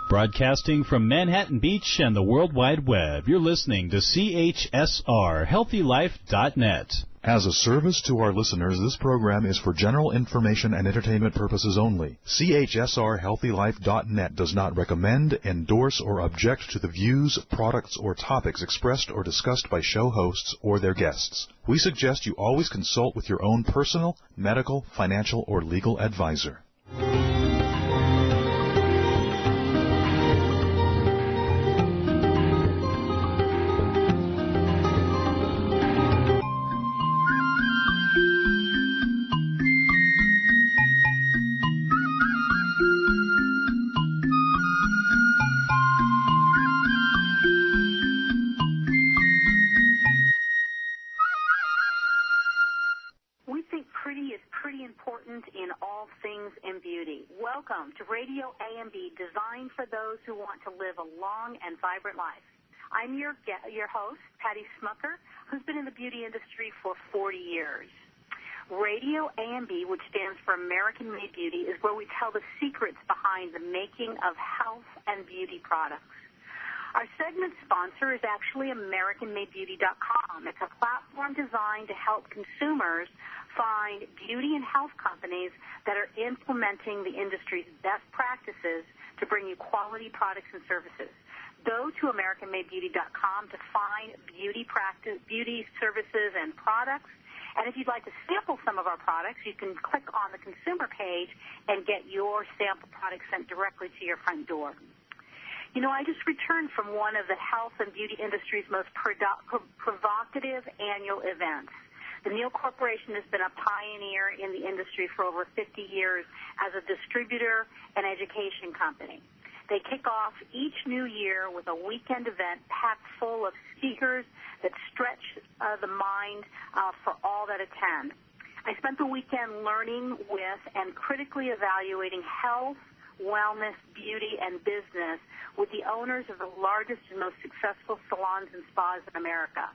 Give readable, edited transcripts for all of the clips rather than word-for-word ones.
Broadcasting from Manhattan Beach and the World Wide Web, you're listening to CHSR, HealthyLife.net. As a service to our listeners, this program is for general information and entertainment purposes only. CHSR, HealthyLife.net does not recommend, endorse, or object to the views, products, or topics expressed or discussed by show hosts or their guests. We suggest you always consult with your own personal, medical, financial, or legal advisor. In all things in beauty. Welcome to Radio AMB, designed for those who want to live a long and vibrant life. I'm your host, Patty Schmucker, who's been in the beauty industry for 40 years. Radio AMB, which stands for American Made Beauty, is where we tell the secrets behind the making of health and beauty products. Our segment sponsor is actually AmericanMadeBeauty.com. It's a platform designed to help consumers find beauty and health companies that are implementing the industry's best practices to bring you quality products and services. Go to AmericanMadeBeauty.com to find beauty services and products. And if you'd like to sample some of our products, you can click on the consumer page and get your sample products sent directly to your front door. You know, I just returned from one of the health and beauty industry's most provocative annual events. The Neal Corporation has been a pioneer in the industry for over 50 years as a distributor and education company. They kick off each new year with a weekend event packed full of speakers that stretch the mind for all that attend. I spent the weekend learning with and critically evaluating health, wellness, beauty, and business with the owners of the largest and most successful salons and spas in America.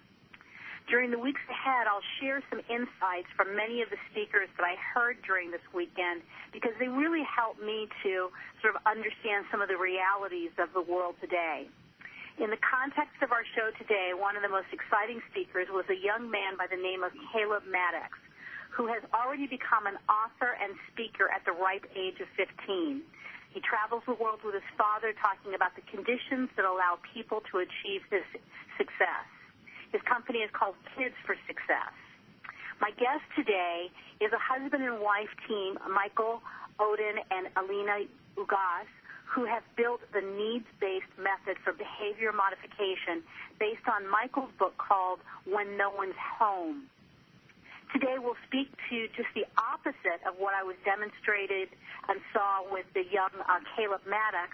During the weeks ahead, I'll share some insights from many of the speakers that I heard during this weekend because they really helped me to sort of understand some of the realities of the world today. In the context of our show today, one of the most exciting speakers was a young man by the name of Caleb Maddox, who has already become an author and speaker at the ripe age of 15. He travels the world with his father talking about the conditions that allow people to achieve this success. His company is called Kids for Success. My guest today is a husband and wife team, Michael Oden and Alina Ugas, who have built the needs-based method for behavior modification based on Michael's book called When No One's Home. Today we'll speak to just the opposite of what I was demonstrated and saw with the young Caleb Maddox.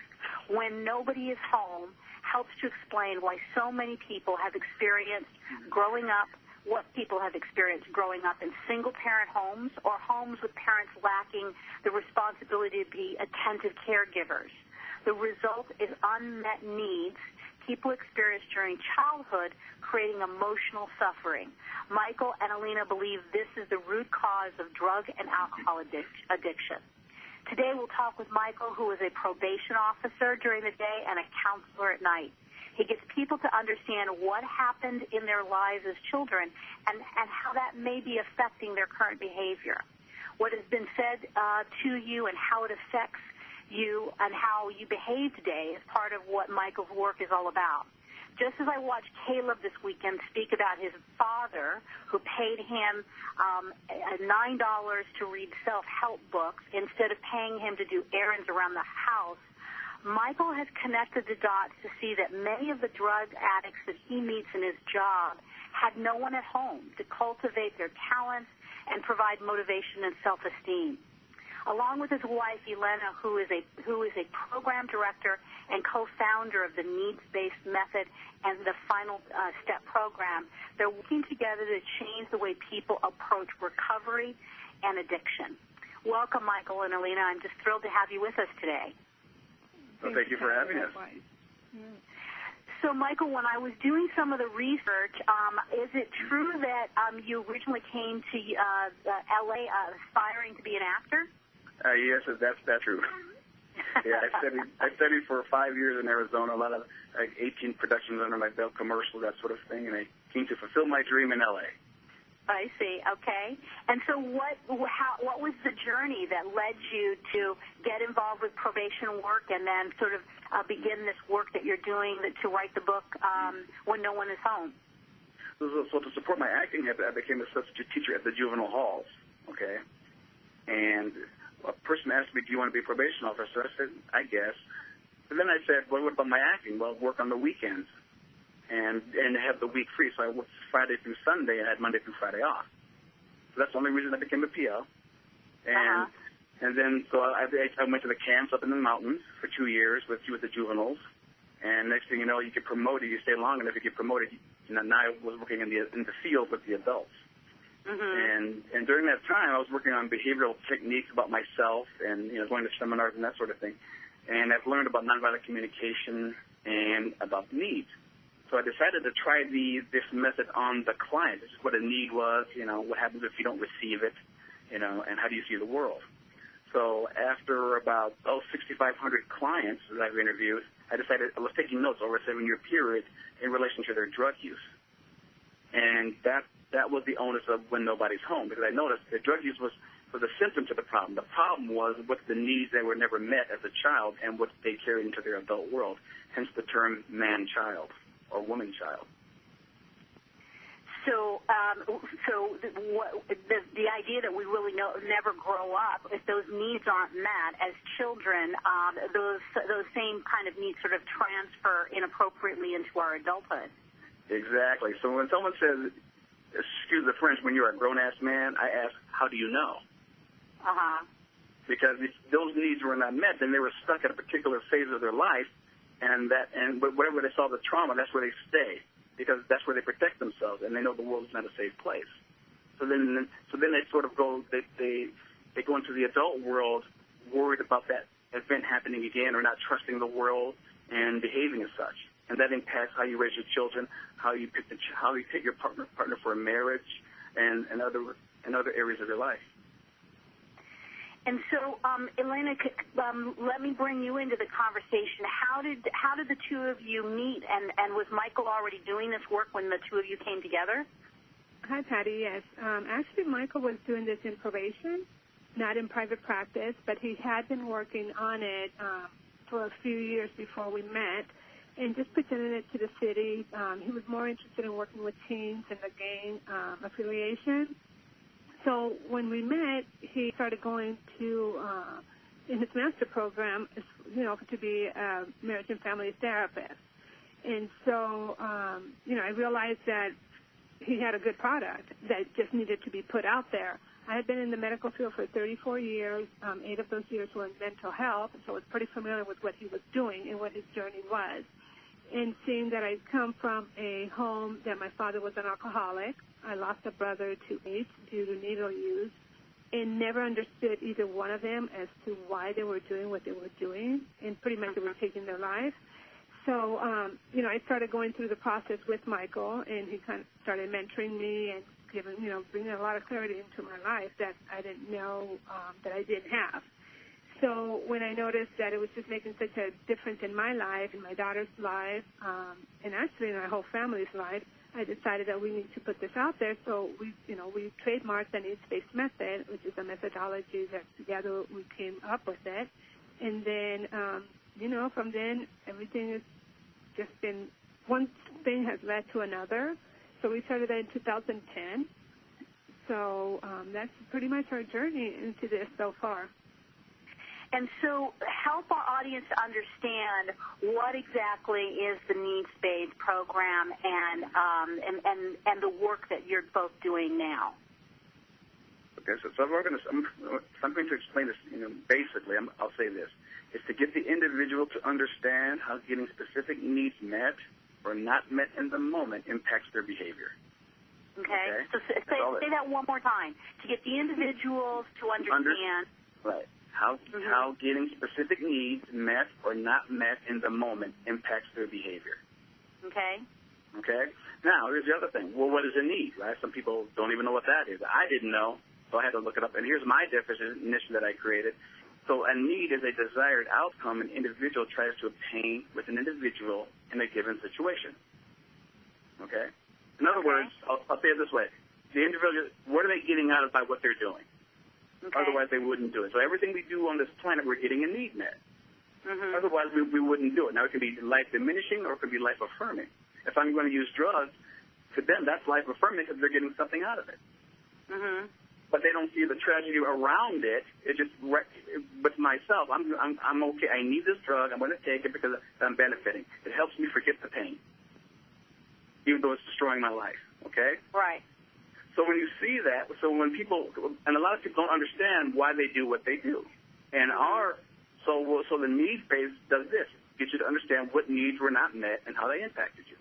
When nobody is home, helps to explain why so many people have experienced growing up, what people have experienced growing up in single-parent homes or homes with parents lacking the responsibility to be attentive caregivers. The result is unmet needs people experience during childhood, creating emotional suffering. Michael and Alina believe this is the root cause of drug and alcohol addiction. Today we'll talk with Michael, who is a probation officer during the day and a counselor at night. He gets people to understand what happened in their lives as children and how that may be affecting their current behavior. What has been said to you and how it affects you and how you behave today is part of what Michael's work is all about. Just as I watched Caleb this weekend speak about his father, who paid him $9 to read self-help books instead of paying him to do errands around the house, Michael has connected the dots to see that many of the drug addicts that he meets in his job had no one at home to cultivate their talents and provide motivation and self-esteem. Along with his wife, Elena, who is a program director and co-founder of the needs-based method and the Final Step program, they're working together to change the way people approach recovery and addiction. Welcome, Michael and Alina. I'm just thrilled to have you with us today. Well, thank you for having us. So, Michael, when I was doing some of the research, is it true that you originally came to L.A. Aspiring to be an actor? Yes, that's true. Yeah, I studied for 5 years in Arizona, a lot of 18 productions under my belt, commercial, that sort of thing, and I came to fulfill my dream in L.A. I see. Okay. And so what was the journey that led you to get involved with probation work and then sort of begin this work that you're doing to write the book When No One Is Home? So to support my acting, I became a substitute teacher at the juvenile halls, okay? And a person asked me, do you want to be a probation officer? I said, I guess. And then I said, well, what about my acting? Well, work on the weekends and have the week free. So I worked Friday through Sunday and had Monday through Friday off. So that's the only reason I became a PO. And then so I went to the camps up in the mountains for 2 years with the juveniles. And next thing you know, you get promoted. You stay long enough, you get promoted. Now I was working in the field with the adults. Mm-hmm. And during that time, I was working on behavioral techniques about myself and going to seminars and that sort of thing. And I've learned about nonviolent communication and about needs. So I decided to try this method on the client. This is what a need was, what happens if you don't receive it, and how do you see the world. So after about 6,500 clients that I've interviewed, I decided I was taking notes over a 7-year period in relation to their drug use. And that was the onus of When Nobody's Home, because I noticed that drug use was a symptom to the problem. The problem was what the needs that were never met as a child and what they carried into their adult world, hence the term man-child or woman-child. So the idea that we really never grow up, if those needs aren't met as children, those same kind of needs sort of transfer inappropriately into our adulthood. Exactly. So when someone says, excuse the French, when you're a grown-ass man, I ask, how do you know? Because if those needs were not met, then they were stuck at a particular phase of their life, and wherever they saw the trauma, that's where they stay, because that's where they protect themselves, and they know the world is not a safe place. So then they sort of go, they go into the adult world worried about that event happening again, or not trusting the world and behaving as such. And that impacts how you raise your children, how you pick your partner for a marriage, and other areas of your life. And so, Alina, let me bring you into the conversation. How did the two of you meet, and was Michael already doing this work when the two of you came together? Hi, Patty. Yes. Actually, Michael was doing this in probation, not in private practice, but he had been working on it for a few years before we met, and just presented it to the city. He was more interested in working with teens and the gang affiliation. So when we met, he started going to, in his master program, to be a marriage and family therapist. And so, I realized that he had a good product that just needed to be put out there. I had been in the medical field for 34 years. 8 of those years were in mental health, so I was pretty familiar with what he was doing and what his journey was. And seeing that I come from a home that my father was an alcoholic, I lost a brother to AIDS due to needle use, and never understood either one of them as to why they were doing what they were doing, and pretty much they were taking their life. So, I started going through the process with Michael, and he kind of started mentoring me and bringing a lot of clarity into my life that I didn't know that I didn't have. So when I noticed that it was just making such a difference in my life, in my daughter's life, and actually in our whole family's life, I decided that we need to put this out there. So we trademarked the needs-based method, which is a methodology that together we came up with it. And then, from then, everything has just been, one thing has led to another. So we started that in 2010. So that's pretty much our journey into this so far. And so help our audience understand what exactly is the needs-based program and the work that you're both doing now. Okay, so I'm going to explain this, basically, I'll say this. It's to get the individual to understand how getting specific needs met or not met in the moment impacts their behavior. Okay? So say that one more time. To get the individuals to understand. Right. How getting specific needs met or not met in the moment impacts their behavior. Okay. Okay? Now, here's the other thing. Well, what is a need, right? Some people don't even know what that is. I didn't know, so I had to look it up. And here's my definition that I created. So a need is a desired outcome an individual tries to obtain with an individual in a given situation. Okay? In other words, I'll say it this way. The individual, what are they getting out of by what they're doing? Okay. Otherwise, they wouldn't do it. So everything we do on this planet, we're getting a need met. Mm-hmm. Otherwise, we wouldn't do it. Now, it can be life-diminishing or it can be life-affirming. If I'm going to use drugs, to them, that's life-affirming because they're getting something out of it. Mm-hmm. But they don't see the tragedy around it. It just, but myself, I'm okay. I need this drug. I'm going to take it because I'm benefiting. It helps me forget the pain, even though it's destroying my life. Okay? Right. So when you see that, so when people, and a lot of people don't understand why they do what they do, and so the need phase does this: get you to understand what needs were not met and how they impacted you.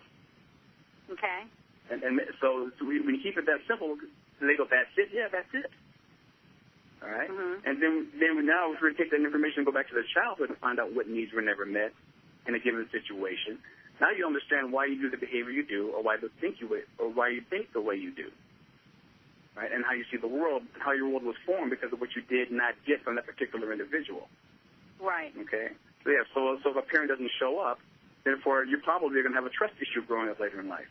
Okay. And so when you keep it that simple. So they go, that's it? Yeah, that's it. All right? Mm-hmm. And then now we're going to take that information and go back to their childhood and find out what needs were never met in a given situation. Now you understand why you do the behavior you do or why you think the way you do. Right? And how you see the world, how your world was formed because of what you did not get from that particular individual. Right. Okay? So, yeah, so if a parent doesn't show up, therefore you're probably going to have a trust issue growing up later in life.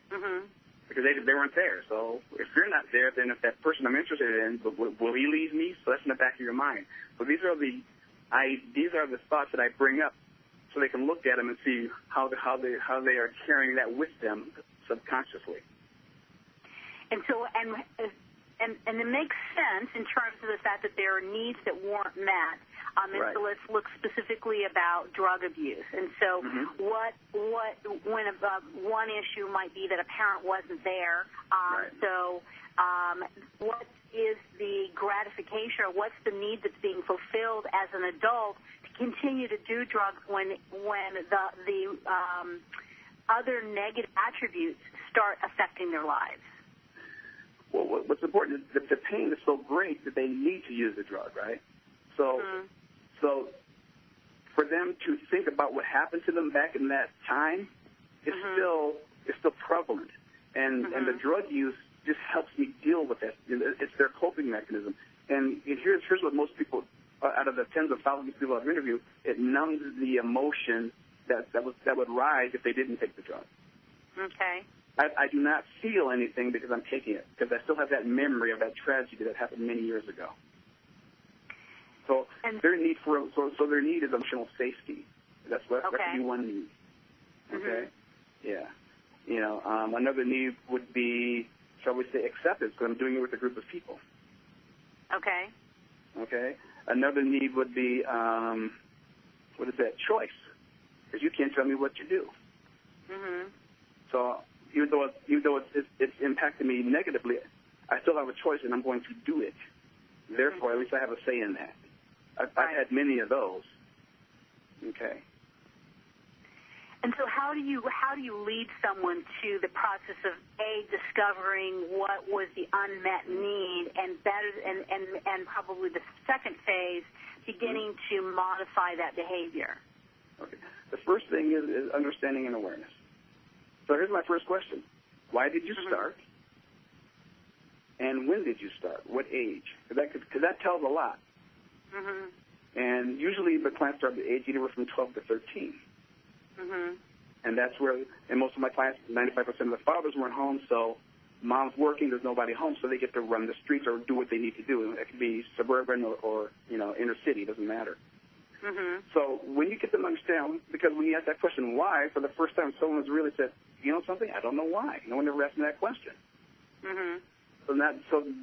Mm-hmm. Because they weren't there. So if you're not there, then if that person I'm interested in, will he leave me? So that's in the back of your mind. So these are the thoughts that I bring up, so they can look at them and see how they are carrying that with them subconsciously. And so and it makes sense in terms of the fact that there are needs that weren't met. And right. So let's look specifically about drug abuse. And so when one issue might be that a parent wasn't there. Right. So what is the gratification or what's the need that's being fulfilled as an adult to continue to do drugs when the other negative attributes start affecting their lives? Well, what's important is that the pain is so great that they need to use the drug, right? So, so for them to think about what happened to them back in that time is still prevalent, and the drug use just helps me deal with it. It's their coping mechanism, and here's what most people, out of the tens of thousands of people I've interviewed, it numbs the emotion that would rise if they didn't take the drug. Okay. I do not feel anything because I'm taking it, because I still have that memory of that tragedy that happened many years ago. So their need is emotional safety. That's what that could be one need. Okay. Yeah. You know, another need would be, shall we say, acceptance, because I'm doing it with a group of people. Okay. Okay. Another need would be, choice, because you can't tell me what to do. So even though it's impacted me negatively, I still have a choice, and I'm going to do it. Therefore, at least I have a say in that. I've had many of those. Okay. And so, how do you lead someone to the process of discovering what was the unmet need, and probably the second phase, beginning to modify that behavior? Okay. The first thing is understanding and awareness. So here's my first question: why did you start? And when did you start? What age? Because that tells a lot. And usually the clients start at the age anywhere from 12 to 13. And that's where, and most of my clients, 95% of the fathers weren't home, so mom's working, there's nobody home, so they get to run the streets or do what they need to do. It could be suburban or inner city, doesn't matter. So when you get them to understand, because when you ask that question, why, for the first time someone's really said, you know something, I don't know why. No one ever asked me that question. So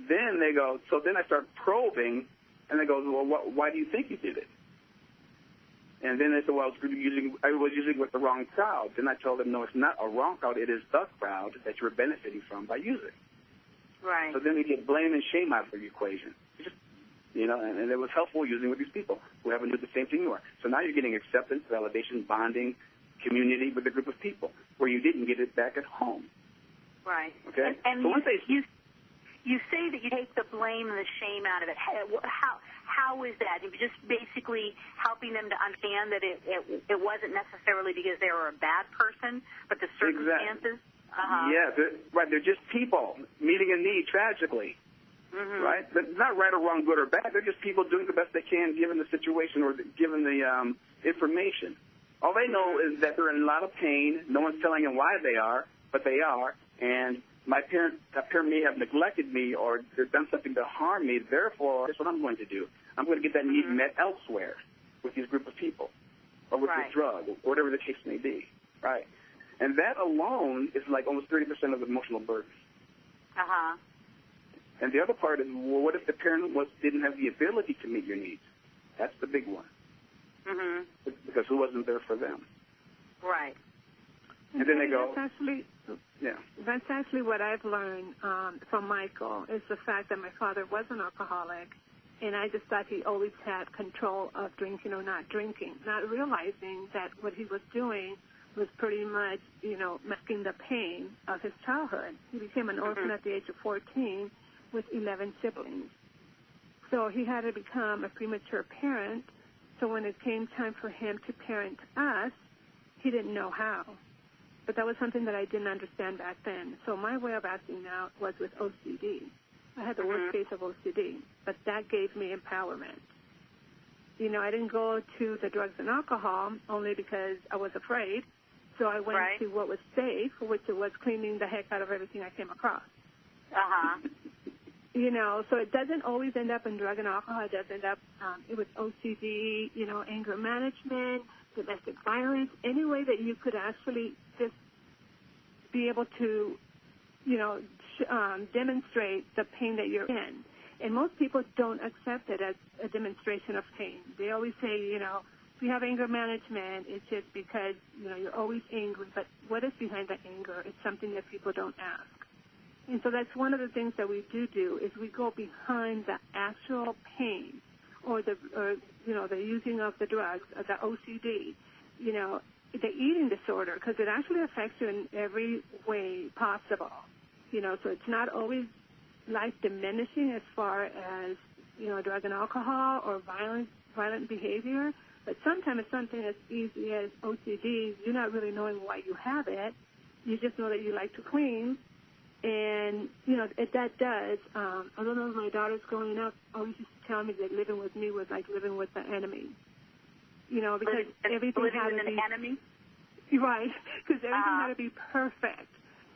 then they go, so then I start probing, and they go, well, why do you think you did it? And then they say, well, I was using with the wrong crowd. Then I told them, no, it's not a wrong crowd. It is the crowd that you're benefiting from by using. Right. So then we get blame and shame out of the equation. And it was helpful using with these people who haven't done the same thing you are. So now you're getting acceptance, validation, bonding, community with a group of people where you didn't get it back at home. Right. Okay? And so you say that you take the blame and the shame out of it. How is that? Just basically helping them to understand that it wasn't necessarily because they were a bad person, but the circumstances? Exactly. Yeah, they're just people meeting a need tragically. right? They're not right or wrong, good or bad. They're just people doing the best they can given the situation or given the information. All they know is that they're in a lot of pain. No one's telling them why they are, but they are. And that parent may have neglected me or they've done something to harm me. Therefore, that's what I'm going to do. I'm going to get that need met elsewhere with these group of people or with this drug or whatever the case may be, right? And that alone is like almost 30% of the emotional burden. Uh-huh. And the other part is, well, what if the parent didn't have the ability to meet your needs? That's the big one. Because who wasn't there for them? Right. And then they go, That's actually what I've learned from Michael, is the fact that my father was an alcoholic, and I just thought he always had control of drinking or not drinking, not realizing that what he was doing was pretty much, masking the pain of his childhood. He became an orphan at the age of 14 with 11 siblings. So he had to become a premature parent. So when it came time for him to parent us, he didn't know how. But that was something that I didn't understand back then. So my way of acting out was with OCD. I had the worst case of OCD, but that gave me empowerment. I didn't go to the drugs and alcohol only because I was afraid. So I went to what was safe, which was cleaning the heck out of everything I came across. So it doesn't always end up in drug and alcohol. It does end up with OCD, anger management, domestic violence, any way that you could actually just be able to, demonstrate the pain that you're in. And most people don't accept it as a demonstration of pain. They always say, if you have anger management, it's just because, you're always angry. But what is behind the anger? It's something that people don't ask. And so that's one of the things that we do is we go behind the actual pain or the using of the drugs, the OCD, the eating disorder, because it actually affects you in every way possible. So it's not always life diminishing as far as, drug and alcohol or violent behavior, but sometimes it's something as easy as OCD. You're not really knowing why you have it. You just know that you like to clean. And, that does. I don't know if my daughter's growing up always used to tell me that living with me was like living with the enemy. Because everything had to be... enemy? Right, because everything had to be perfect.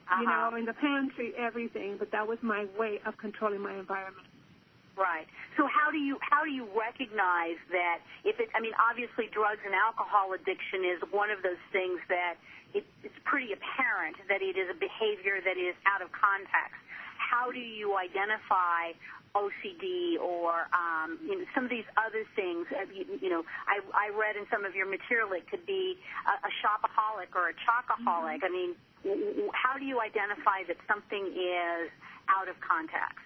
In the pantry, everything. But that was my way of controlling my environment. Right. So how do you recognize that obviously drugs and alcohol addiction is one of those things that it's pretty apparent that it is a behavior that is out of context. How do you identify OCD or some of these other things? I read in some of your material it could be a shopaholic or a chocoholic. How do you identify that something is out of context?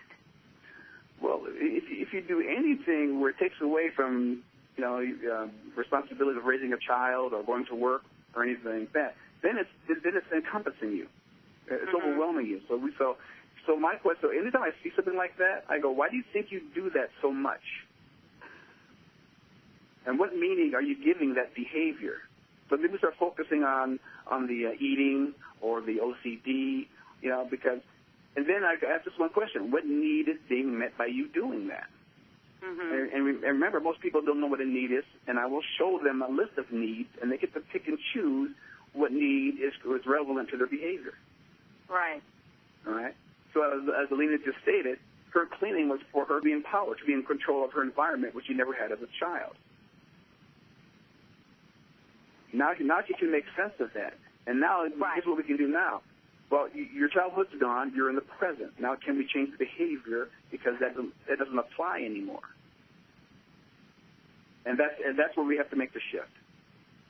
Well, if you do anything where it takes away from responsibility of raising a child or going to work or anything like that, then it's encompassing you. It's overwhelming you. So my question, so anytime I see something like that, I go, why do you think you do that so much? And what meaning are you giving that behavior? So maybe start focusing on the eating or the OCD, because, and then I ask this one question: what need is being met by you doing that? And remember, most people don't know what a need is, and I will show them a list of needs, and they get to pick and choose what need is relevant to their behavior. Right. All right. So as Alina just stated, her cleaning was for her being empowered, to be in control of her environment, which she never had as a child. Now she can make sense of that. And now, here's what we can do now. Well, your childhood's gone. You're in the present. Now can we change the behavior because that doesn't apply anymore? And that's where we have to make the shift.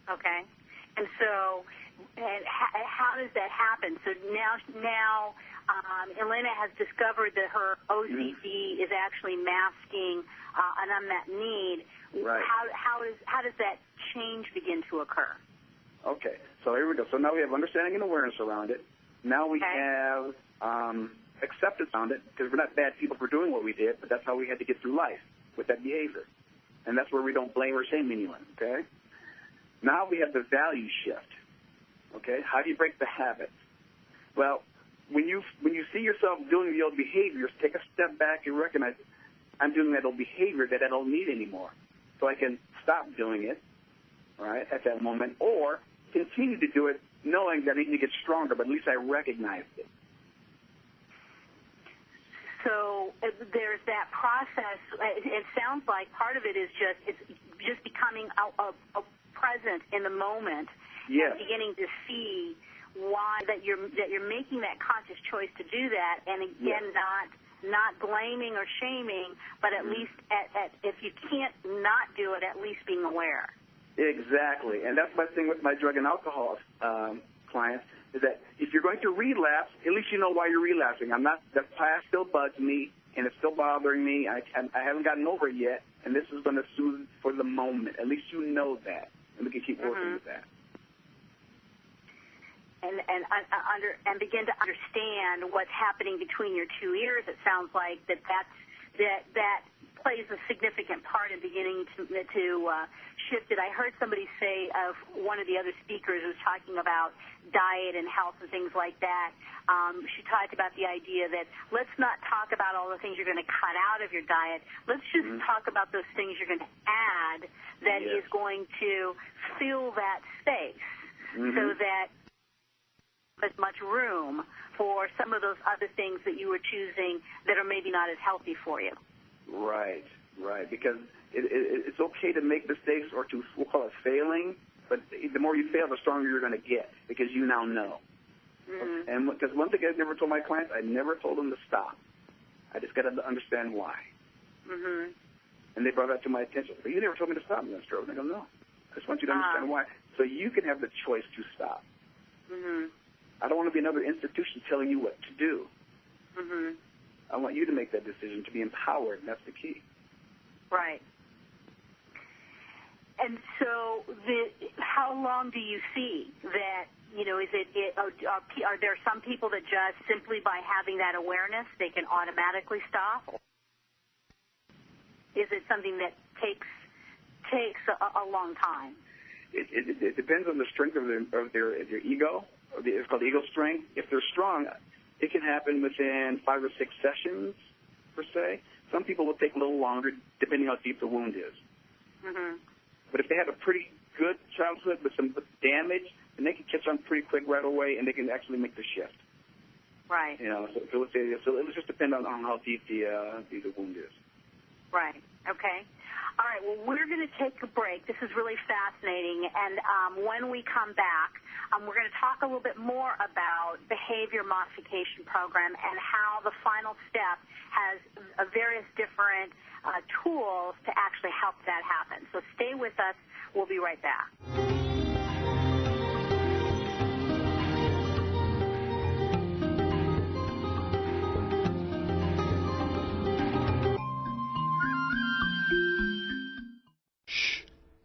Okay. And so, how does that happen? So now Alina has discovered that her OCD is actually masking an unmet need. Right. How does that change begin to occur? Okay. So here we go. So now we have understanding and awareness around it. Now we have acceptance around it, because we're not bad people for doing what we did, but that's how we had to get through life with that behavior. And that's where we don't blame or shame anyone, okay? Now we have the value shift, okay? How do you break the habit? Well, when you see yourself doing the old behaviors, take a step back and recognize I'm doing that old behavior that I don't need anymore. So I can stop doing it, right, at that moment, or continue to do it knowing that I need to get stronger, but at least I recognized it. So there's that process. It sounds like part of it is just becoming a present in the moment, yes, and beginning to see why that you're making that conscious choice to do that, and again, yes, not blaming or shaming, but at least if you can't not do it, at least being aware. Exactly, and that's my thing with my drug and alcohol clients, is that if you're going to relapse, at least you know why you're relapsing. That past still bugs me, and it's still bothering me. I haven't gotten over it yet, and this is going to soothe for the moment. At least you know that, and we can keep working with that. And begin to understand what's happening between your two ears. It sounds like that plays a significant part in beginning to shift it. I heard somebody say, one of the other speakers was talking about diet and health and things like that. She talked about the idea that let's not talk about all the things you're going to cut out of your diet. Let's just talk about those things you're going to add that is going to fill that space so that there's much room for some of those other things that you were choosing that are maybe not as healthy for you. Right, because it's okay to make mistakes or to, we'll call it failing, but the more you fail, the stronger you're going to get because you now know. And because one thing I never told my clients, I never told them to stop. I just got to understand why. And they brought that to my attention. But you never told me to stop, Mr. Oden. I go, no. I just want you to understand why. So you can have the choice to stop. I don't want to be another institution telling you what to do. I want you to make that decision, to be empowered, and that's the key. Right. And so how long do you see that, are there some people that just simply by having that awareness, they can automatically stop? Is it something that takes a long time? It depends on the strength of their ego. It's called ego strength. If they're strong, it can happen within 5 or 6 sessions, per se. Some people will take a little longer, depending how deep the wound is. But if they had a pretty good childhood with some damage, then they can catch on pretty quick right away, and they can actually make the shift. Right. So it'll just depend on how deep the wound is. Right. Okay. All right, well, we're going to take a break. This is really fascinating. And when we come back, we're going to talk a little bit more about behavior modification program and how the final step has various different tools to actually help that happen. So stay with us. We'll be right back.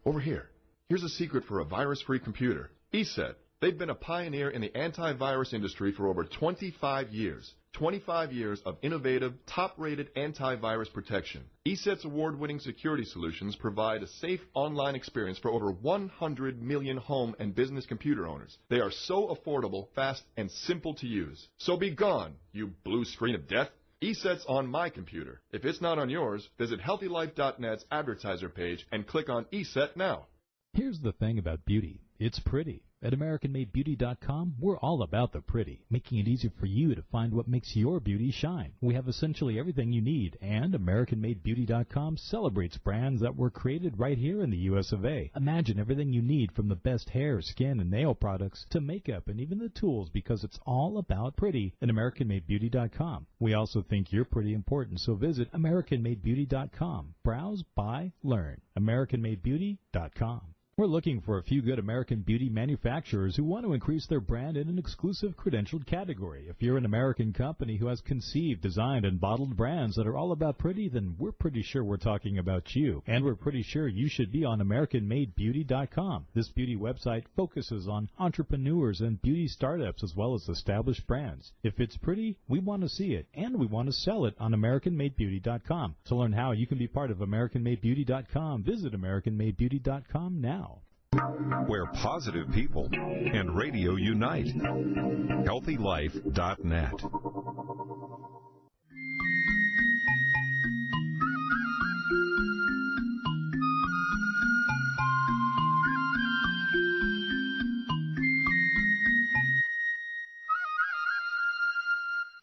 Over here. Here's a secret for a virus-free computer. ESET. They've been a pioneer in the antivirus industry for over 25 years. 25 years of innovative, top-rated antivirus protection. ESET's award-winning security solutions provide a safe online experience for over 100 million home and business computer owners. They are so affordable, fast, and simple to use. So be gone, you blue screen of death. ESET's on my computer. If it's not on yours, visit HealthyLife.net's advertiser page and click on ESET now. Here's the thing about beauty. It's pretty. At AmericanMadeBeauty.com, we're all about the pretty, making it easy for you to find what makes your beauty shine. We have essentially everything you need, and AmericanMadeBeauty.com celebrates brands that were created right here in the U.S. of A. Imagine everything you need from the best hair, skin, and nail products to makeup and even the tools, because it's all about pretty at AmericanMadeBeauty.com. We also think you're pretty important, so visit AmericanMadeBeauty.com. Browse, buy, learn. AmericanMadeBeauty.com. We're looking for a few good American beauty manufacturers who want to increase their brand in an exclusive credentialed category. If you're an American company who has conceived, designed, and bottled brands that are all about pretty, then we're pretty sure we're talking about you. And we're pretty sure you should be on AmericanMadeBeauty.com. This beauty website focuses on entrepreneurs and beauty startups as well as established brands. If it's pretty, we want to see it, and we want to sell it on AmericanMadeBeauty.com. To learn how you can be part of AmericanMadeBeauty.com, visit AmericanMadeBeauty.com now. where positive people and radio unite. HealthyLife.net.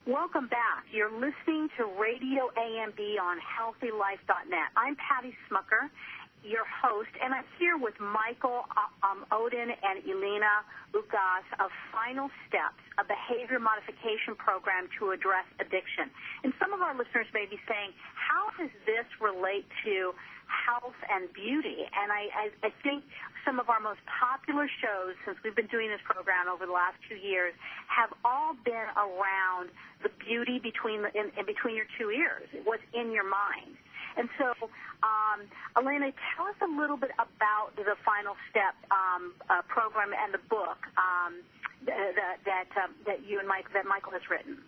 Welcome back. You're listening to Radio AMB on HealthyLife.net. I'm Patty Schmucker, your host, and I'm here with Michael Oden and Alina Ugas of Final Steps, a behavior modification program to address addiction. And some of our listeners may be saying, how does this relate to health and beauty? And I think some of our most popular shows since we've been doing this program over the last 2 years have all been around the beauty between your two ears, what's in your mind. And so, Alina, tell us a little bit about the Final Step program and the book that Michael has written.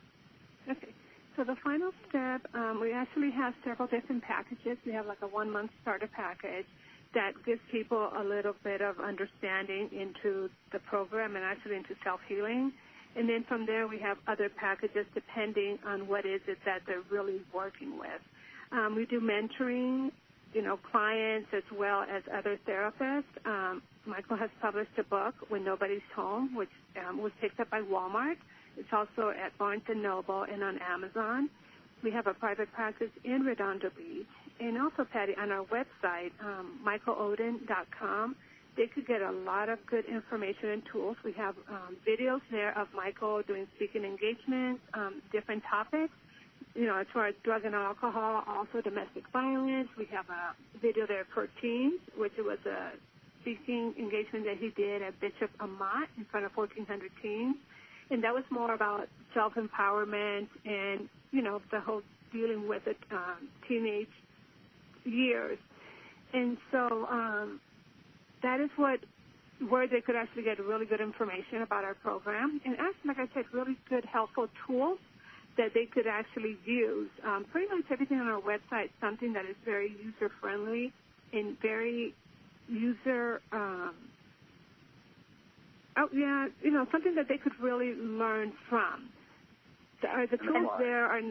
Okay. So the Final Step, we actually have several different packages. We have like a 1-month starter package that gives people a little bit of understanding into the program and actually into self-healing. And then from there, we have other packages depending on what is it that they're really working with. We do mentoring, clients as well as other therapists. Michael has published a book, When Nobody's Home, which was picked up by Walmart. It's also at Barnes & Noble and on Amazon. We have a private practice in Redondo Beach. And also, Patty, on our website, michaeloden.com, they could get a lot of good information and tools. We have videos there of Michael doing speaking engagements, different topics, as far as drug and alcohol, also domestic violence. We have a video there for teens, which was a speaking engagement that he did at Bishop Amat in front of 1,400 teens. And that was more about self-empowerment and, the whole dealing with it, teenage years. And so that is where they could actually get really good information about our program. And actually, like I said, really good, helpful tools that they could actually use. Pretty much everything on our website, something that is very user-friendly and very something that they could really learn from. The tools there are...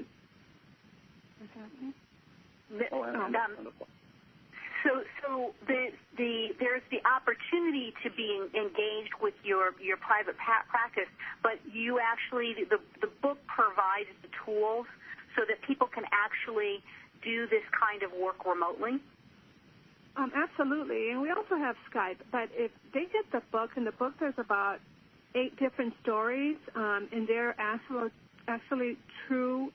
So there's the opportunity to be engaged with your private practice, but you actually, the book provides the tools so that people can actually do this kind of work remotely? Absolutely, and we also have Skype, but if they get the book, in the book there's about 8 different stories, and they're actually true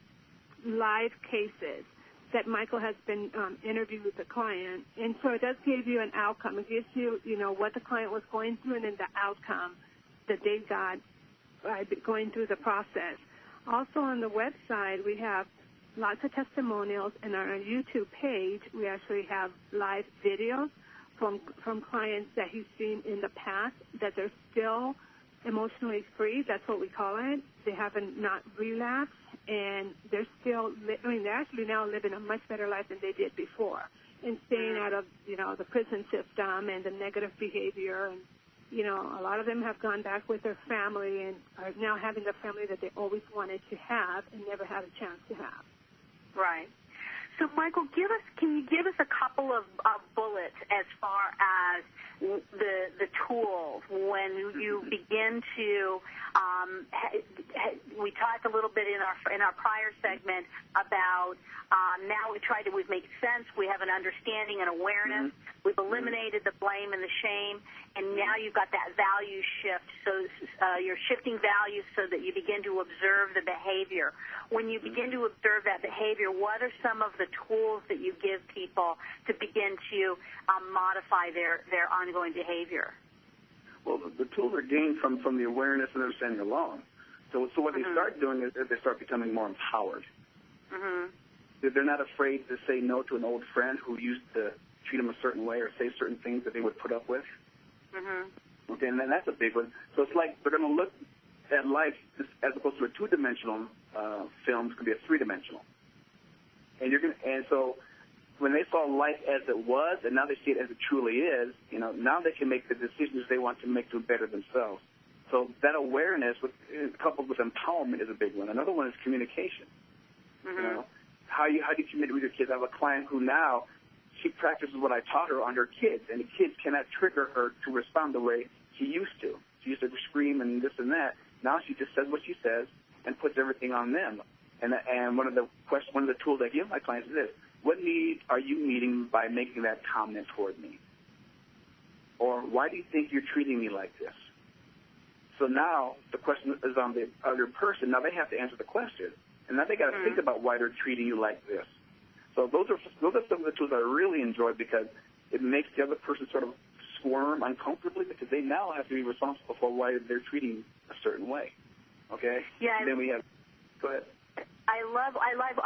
live cases that Michael has been interviewed with the client. And so it does give you an outcome. It gives you, what the client was going through and then the outcome that they got by going through the process. Also on the website, we have lots of testimonials, and on our YouTube page, we actually have live videos from clients that he's seen in the past that they're still emotionally free. That's what we call it. They haven't not relapsed, and they're still, they're actually now living a much better life than they did before, and staying out of, the prison system and the negative behavior. And, a lot of them have gone back with their family and are now having the family that they always wanted to have and never had a chance to have. Right. So, Michael, can you give us a couple of bullets as far as the tools when you begin to? We talked a little bit in our prior segment about now we've made sense. We have an understanding and awareness. Mm-hmm. We've eliminated the blame and the shame, and now you've got that value shift. So you're shifting values so that you begin to observe the behavior. When you begin to observe that behavior, what are some of the tools that you give people to begin to modify their ongoing behavior? Well, the tools are gained from the awareness and understanding alone. So what they start doing is they start becoming more empowered. Mm-hmm. They're not afraid to say no to an old friend who used to treat them a certain way or say certain things that they would put up with. Mm-hmm. Okay, and then that's a big one. So it's like they're going to look at life as opposed to a 2-dimensional film, it's going to be a 3-dimensional. And so when they saw life as it was, and now they see it as it truly is, now they can make the decisions they want to make to better themselves. So that awareness, coupled with empowerment, is a big one. Another one is communication. Mm-hmm. How do you communicate with your kids? I have a client who now, she practices what I taught her on her kids, and the kids cannot trigger her to respond the way she used to. She used to scream and this and that. Now she just says what she says and puts everything on them. And one of the tools I give my clients is this: what need are you meeting by making that comment toward me? Or why do you think you're treating me like this? So now the question is on the other person. Now they have to answer the question, and now they got to think about why they're treating you like this. So those are some of the tools I really enjoy, because it makes the other person sort of squirm uncomfortably, because they now have to be responsible for why they're treating a certain way. Okay? Yeah. And then we have. Go ahead. I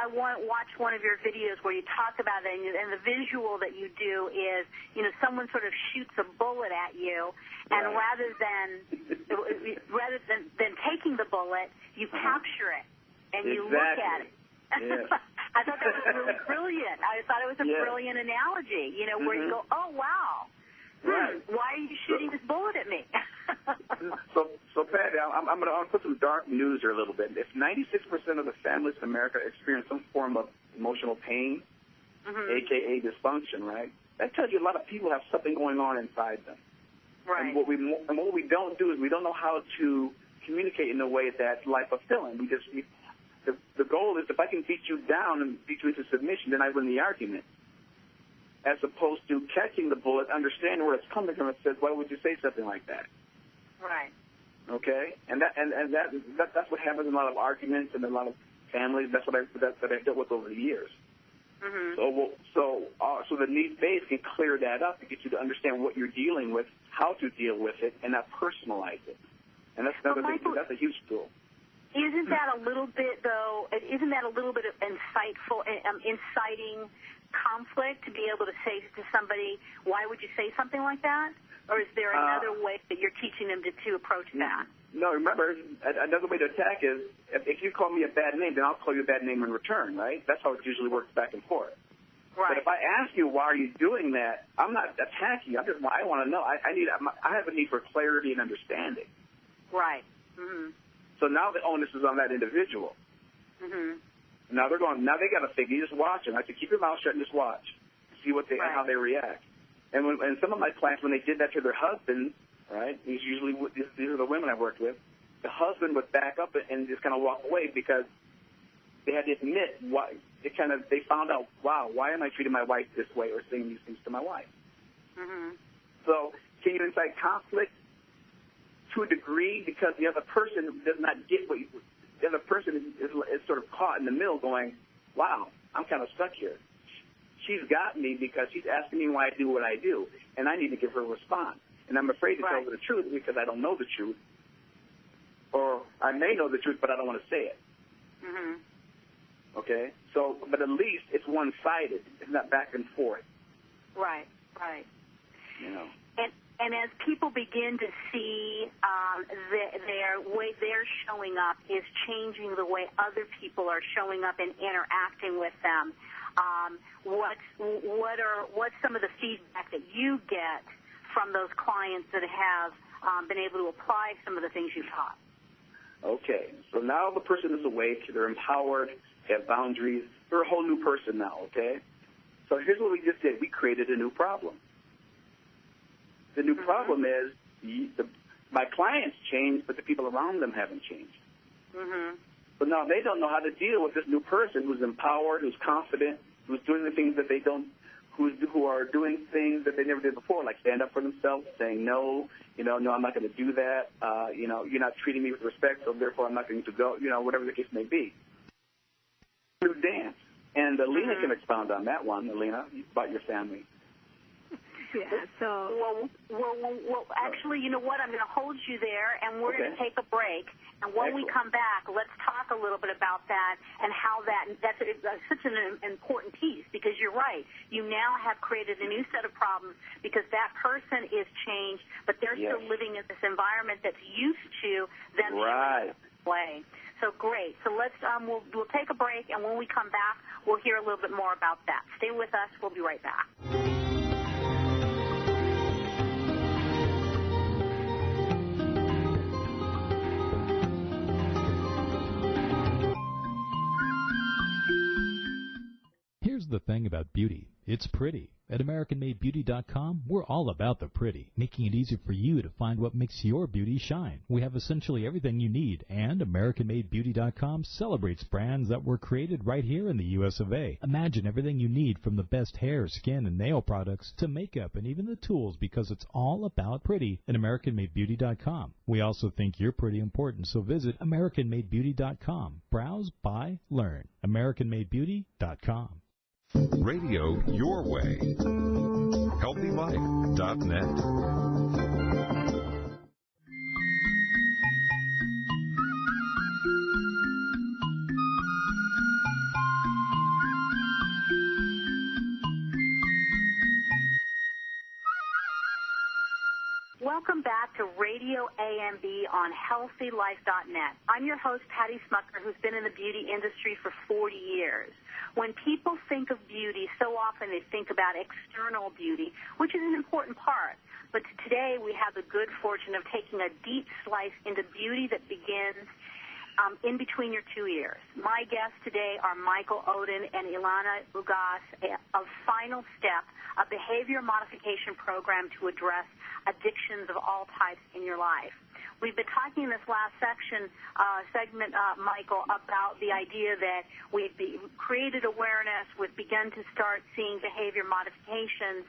want to watch one of your videos where you talk about it, and the visual that you do is, someone sort of shoots a bullet at you, and rather than taking the bullet, you capture it and you look at it. Yes. I thought that was really brilliant. I thought it was a brilliant analogy, where you go, oh, wow. Why are you shooting this bullet at me? So Patty, I'm going to put some dark news here a little bit. If 96% of the families in America experience some form of emotional pain, a.k.a. dysfunction, right? That tells you a lot of people have something going on inside them. Right. And what we don't do is we don't know how to communicate in a way that's life-fulfilling. The goal is, if I can beat you down and beat you into submission, then I win the argument. As opposed to catching the bullet, understanding where it's coming from, and says, why would you say something like that? Right. Okay, and that's what happens in a lot of arguments and a lot of families. That's what I've dealt with over the years. Mm-hmm. So the need base can clear that up and get you to understand what you're dealing with, how to deal with it, and not personalize it. And that's another thing. That's a huge tool. Isn't that a little bit of inciting conflict to be able to say to somebody, why would you say something like that? Or is there another way that you're teaching them to approach that? No, remember, another way to attack is, if you call me a bad name, then I'll call you a bad name in return, right? That's how it usually works back and forth. Right. But if I ask you, why are you doing that, I'm not attacking you. I want to know. I have a need for clarity and understanding. Right. Mm-hmm. So now the onus is on that individual. Mm-hmm. Now they got to think. You just watch them. I said, keep your mouth shut and just watch. See how they react. And some of my clients, when they did that to their husbands, right? These are the women I've worked with. The husband would back up and just kind of walk away, because they had to admit they found out, wow, why am I treating my wife this way or saying these things to my wife? Mm-hmm. So can you incite conflict to a degree, because the other person does not get what the other person is sort of caught in the middle, going, wow, I'm kind of stuck here. She's got me because she's asking me why I do what I do, and I need to give her a response. And I'm afraid to tell her the truth because I don't know the truth, or I may know the truth, but I don't want to say it. Mm-hmm. Okay? So, but at least it's one-sided. It's not back and forth. Right. And as people begin to see their way they're showing up is changing the way other people are showing up and interacting with them, what's some of the feedback that you get from those clients that have been able to apply some of the things you taught? Okay, so now the person is awake, they're empowered, they have boundaries, they're a whole new person now, okay? So here's what we just did. We created a new problem. The new problem is my clients changed, but the people around them haven't changed. Mm-hmm. So now they don't know how to deal with this new person who's empowered, who's confident, who's doing the things that they don't, who are doing things that they never did before, like stand up for themselves, saying no, no, I'm not going to do that. You're not treating me with respect, so therefore I'm not going to go, whatever the case may be. New dance. And Alina can expound on that one, Alina, about your family. Yeah, so... Well, actually, you know what? I'm going to hold you there, and we're going to take a break. And when we come back, let's talk a little bit about that and how that's such an important piece, because you're right. You now have created a new set of problems because that person is changed, but they're still living in this environment that's used to them showing up this way. So great. So let's we'll take a break, and when we come back, we'll hear a little bit more about that. Stay with us. We'll be right back. Here's the thing about beauty. It's pretty. At AmericanMadeBeauty.com, we're all about the pretty, making it easy for you to find what makes your beauty shine. We have essentially everything you need, and AmericanMadeBeauty.com celebrates brands that were created right here in the U.S. of A. Imagine everything you need from the best hair, skin, and nail products to makeup and even the tools, because it's all about pretty at AmericanMadeBeauty.com. We also think you're pretty important, so visit AmericanMadeBeauty.com. Browse, buy, learn. AmericanMadeBeauty.com. Radio your way. HealthyLife.net. Welcome back to Radio AMB on HealthyLife.net. I'm your host, Patty Schmucker, who's been in the beauty industry for 40 years. When people think of beauty, so often they think about external beauty, which is an important part. But today we have the good fortune of taking a deep slice into beauty that begins in between your two ears. My guests today are Michael Oden and Alina Ugas of Final Step, a behavior modification program to address addictions of all types in your life. We've been talking in this last segment, Michael, about the idea that we've created awareness, we've begun to start seeing behavior modifications,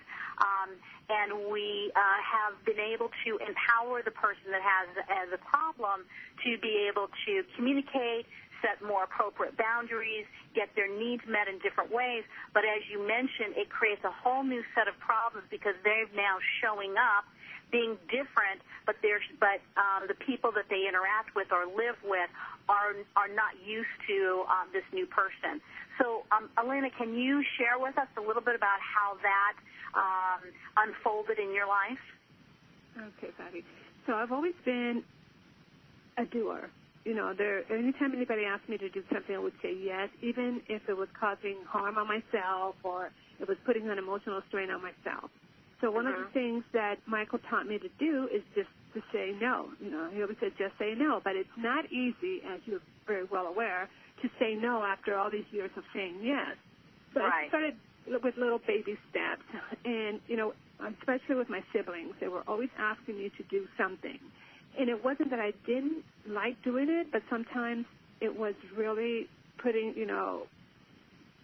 and we have been able to empower the person that has a problem to be able to communicate, set more appropriate boundaries, get their needs met in different ways. But as you mentioned, it creates a whole new set of problems because they're now showing up being different, but the people that they interact with or live with are not used to this new person. So, Alina, can you share with us a little bit about how that unfolded in your life? Okay, Patty. So I've always been a doer. You know, anytime anybody asked me to do something, I would say yes, even if it was causing harm on myself or it was putting an emotional strain on myself. So one of the things that Michael taught me to do is just to say no. You know, he always said just say no. But it's not easy, as you're very well aware, to say no after all these years of saying yes. So I started with little baby steps. And, you know, especially with my siblings, they were always asking me to do something. And it wasn't that I didn't like doing it, but sometimes it was really putting, you know,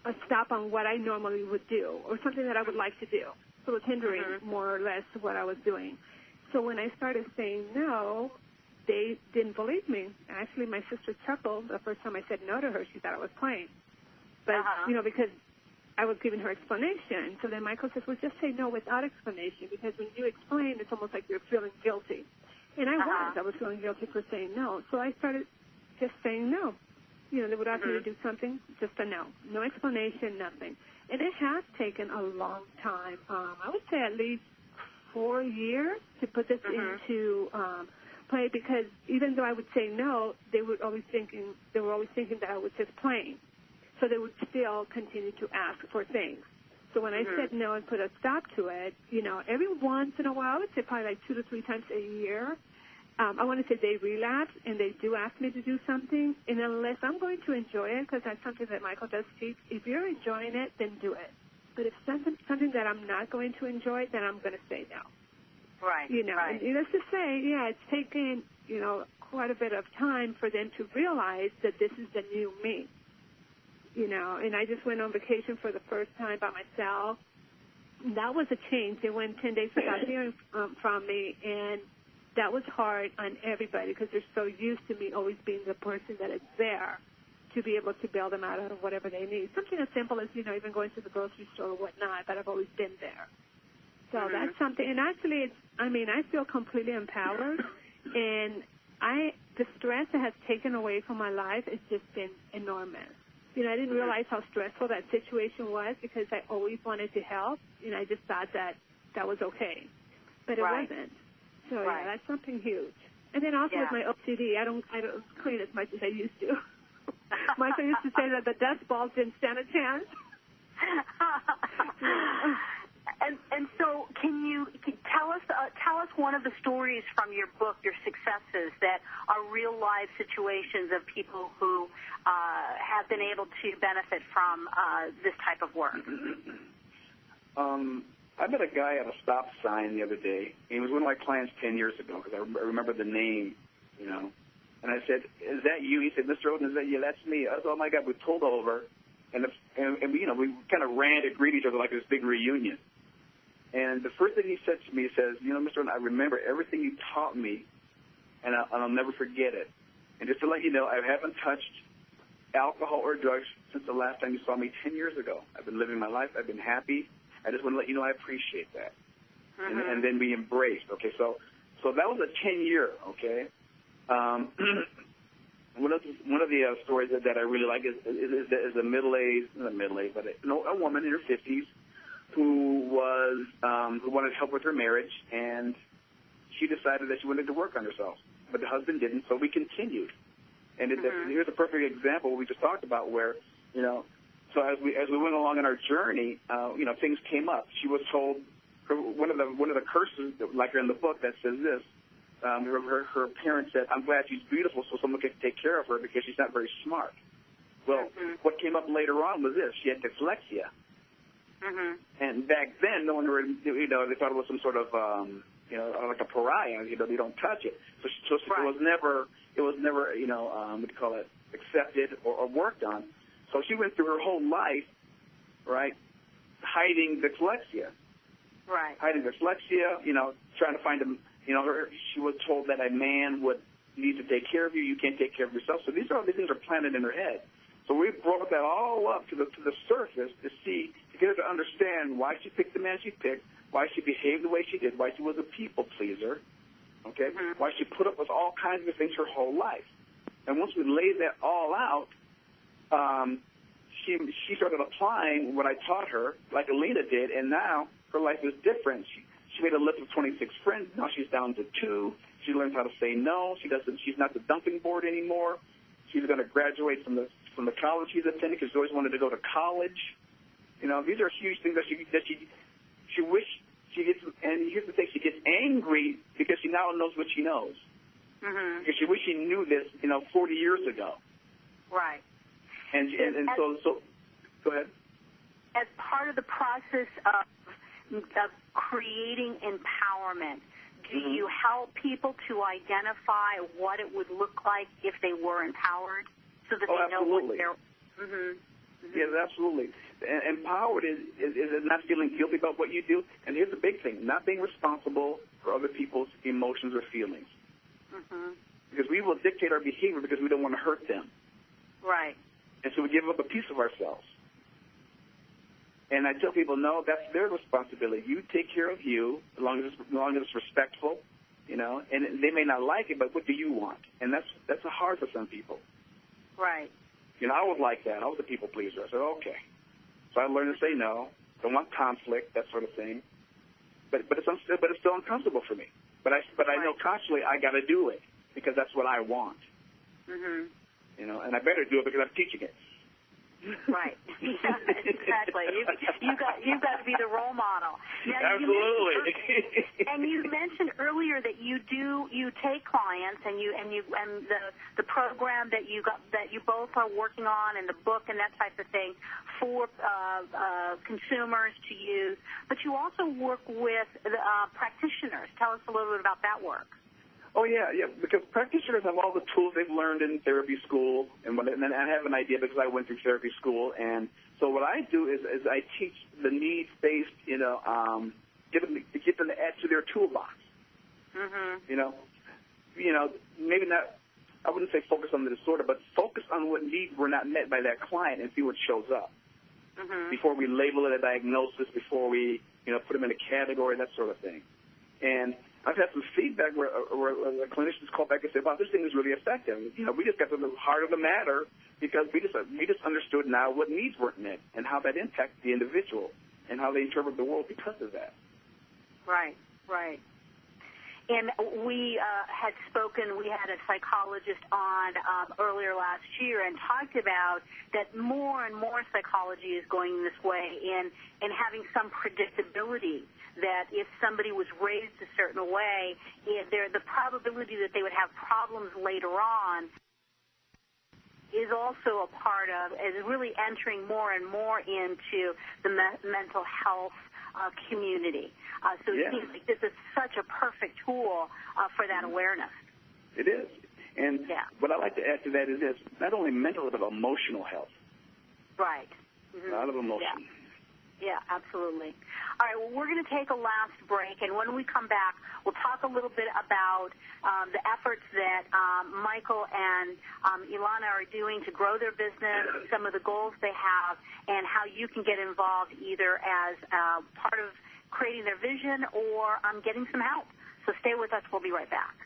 a stop on what I normally would do or something that I would like to do. So it was hindering more or less what I was doing. So when I started saying no, they didn't believe me. Actually, my sister chuckled the first time I said no to her. She thought I was playing. But, you know, because I was giving her explanation. So then Michael says, well, just say no without explanation, because when you explain, it's almost like you're feeling guilty. And I was feeling guilty for saying no. So I started just saying no. You know, they would ask me to do something, just a no. No explanation, nothing. And it has taken a long time. I would say at least 4 years to put this into play, because even though I would say no, they were always thinking that I was just playing. So they would still continue to ask for things. So when I said no and put a stop to it, you know, every once in a while, I would say probably like 2 to 3 times a year, I want to say they relapse and they do ask me to do something. And unless I'm going to enjoy it, because that's something that Michael does teach, if you're enjoying it, then do it. But if something that I'm not going to enjoy, then I'm going to say no. Right. You know, and let's just say, yeah, it's taken, you know, quite a bit of time for them to realize that this is the new me. You know, and I just went on vacation for the first time by myself. That was a change. They went 10 days without hearing from me, and that was hard on everybody because they're so used to me always being the person that is there to be able to bail them out of whatever they need. Something as simple as, you know, even going to the grocery store or whatnot, but I've always been there. So that's something. And actually, I feel completely empowered, and the stress that has taken away from my life has just been enormous. You know, I didn't realize how stressful that situation was because I always wanted to help, and I just thought that was okay. But it wasn't. So, yeah, that's something huge. And then also with my OCD, I don't clean as much as I used to. Michael used to say that the dust balls didn't stand a chance. And so, can you tell us one of the stories from your book, your successes, that are real life situations of people who have been able to benefit from this type of work? I met a guy at a stop sign the other day. He was one of my clients 10 years ago because I remember the name, you know. And I said, "Is that you?" He said, "Mr. Oden, is that you?" "That's me." I said, "Oh my God!" We pulled over, and we kind of ran to greet each other like this big reunion. And the first thing he said to me, he says, "You know, Mr. Oden, I remember everything you taught me, and I'll never forget it. And just to let you know, I haven't touched alcohol or drugs since the last time you saw me 10 years ago. I've been living my life. I've been happy. I just want to let you know I appreciate that." Mm-hmm. And then we embraced. Okay, so that was a 10-year. Okay. One of the stories that I really like is a a woman in her 50s who wanted help with her marriage, and she decided that she wanted to work on herself, but the husband didn't, so we continued. And here's a perfect example what we just talked about, where so as we went along in our journey, things came up. She was told one of the curses, like in the book, that says this. Her parents said, "I'm glad she's beautiful so someone can take care of her because she's not very smart." Well, what came up later on was this. She had dyslexia. Mm-hmm. And back then, no one they thought it was some sort of, like a pariah. They don't touch it. So right. It was never, accepted or worked on. So she went through her whole life, right, hiding dyslexia. Right. Hiding dyslexia, trying to find she was told that a man would need to take care of you. You can't take care of yourself. So these things are planted in her head. So we brought that all up to the surface to get her to understand why she picked the man she picked, why she behaved the way she did, why she was a people pleaser, okay, why she put up with all kinds of things her whole life. And once we laid that all out, she started applying what I taught her, like Alina did, and now her life is different. She made a list of 26 friends. Now she's down to 2. She learns how to say no. She's not the dumping board anymore. She's going to graduate from the college she's attending because she always wanted to go to college. These are huge things that she wish she gets. And here's the thing: she gets angry because she now knows what she knows. Mm-hmm. Because she wish she knew this, 40 years ago. Right. And so go ahead. As part of the process of creating empowerment, do you help people to identify what it would look like if they were empowered, so that they know what they're... Mm-hmm. Mm-hmm. Yes, absolutely. And empowered is not feeling guilty about what you do. And here's the big thing, not being responsible for other people's emotions or feelings. Mm-hmm. Because we will dictate our behavior because we don't want to hurt them. Right. And so we give up a piece of ourselves. And I tell people, no, that's their responsibility. You take care of you, as long as it's respectful, and they may not like it, but what do you want? And that's hard for some people. Right. I was like that. I was a people pleaser. I said, okay. So I learned to say no. Don't want conflict, that sort of thing. But it's still uncomfortable for me. But I know consciously I got to do it because that's what I want. Mm-hmm. And I better do it because I'm teaching it. Right. Yeah, exactly. You've got to be the role model. Now, absolutely. And you mentioned earlier that you take clients and the program that you both are working on and the book and that type of thing for consumers to use, but you also work with practitioners. Tell us a little bit about that work. Oh, yeah, because practitioners have all the tools they've learned in therapy school, and I have an idea because I went through therapy school, and so what I do is I teach the needs-based, get them to add to their toolbox. Mm-hmm. Maybe not, I wouldn't say focus on the disorder, but focus on what needs were not met by that client and see what shows up. Mm-hmm. Before we label it a diagnosis, before we, put them in a category, that sort of thing. And I've had some feedback where the clinicians call back and say, wow, this thing is really effective. We just got to the heart of the matter because we just understood now what needs weren't met and how that impacts the individual and how they interpret the world because of that. Right, right. And we had spoken, we had a psychologist on earlier last year and talked about that more and more psychology is going this way in having some predictability, that if somebody was raised a certain way, the probability that they would have problems later on is also a part of, is really entering more and more into the mental health community. So it seems like this is such a perfect tool for that awareness. It is. And what I like to add to that is it's not only mental, but emotional health. Right. Mm-hmm. A lot of emotion. Yeah, absolutely. All right, well, we're going to take a last break, and when we come back, we'll talk a little bit about the efforts that Michael and Alina are doing to grow their business, some of the goals they have, and how you can get involved either as part of creating their vision or getting some help. So stay with us. We'll be right back.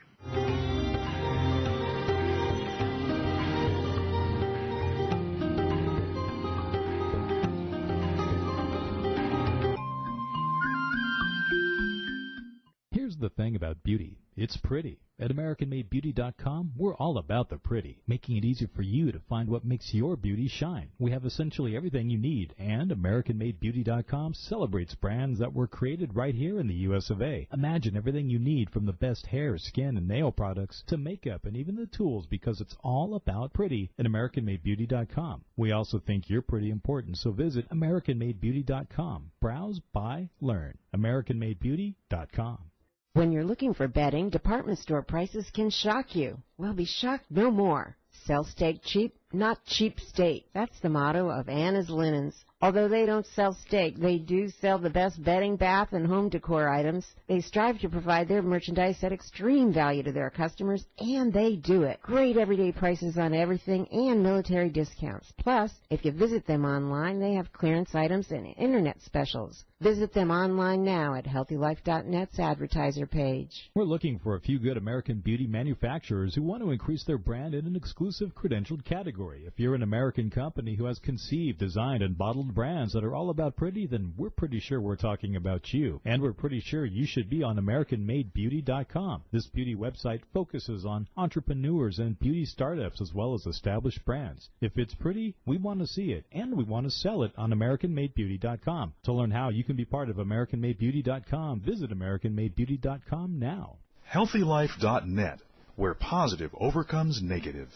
Here's the thing about beauty. It's pretty. At AmericanMadeBeauty.com, we're all about the pretty, making it easy for you to find what makes your beauty shine. We have essentially everything you need, and AmericanMadeBeauty.com celebrates brands that were created right here in the U.S. of A. Imagine everything you need from the best hair, skin, and nail products to makeup and even the tools, because it's all about pretty at AmericanMadeBeauty.com. We also think you're pretty important, so visit AmericanMadeBeauty.com. Browse, buy, learn. AmericanMadeBeauty.com. When you're looking for bedding, department store prices can shock you. Well, be shocked no more. Sell steak cheap, not cheap state. That's the motto of Anna's Linens. Although they don't sell steak, they do sell the best bedding, bath, and home decor items. They strive to provide their merchandise at extreme value to their customers, and they do it. Great everyday prices on everything and military discounts. Plus, if you visit them online, they have clearance items and internet specials. Visit them online now at HealthyLife.net's advertiser page. We're looking for a few good American beauty manufacturers who want to increase their brand in an exclusive credentialed category. If you're an American company who has conceived, designed, and bottled brands that are all about pretty, then we're pretty sure we're talking about you. And we're pretty sure you should be on AmericanMadeBeauty.com. This beauty website focuses on entrepreneurs and beauty startups as well as established brands. If it's pretty, we want to see it, and we want to sell it on AmericanMadeBeauty.com. To learn how you can be part of AmericanMadeBeauty.com, visit AmericanMadeBeauty.com now. HealthyLife.net, where positive overcomes negative.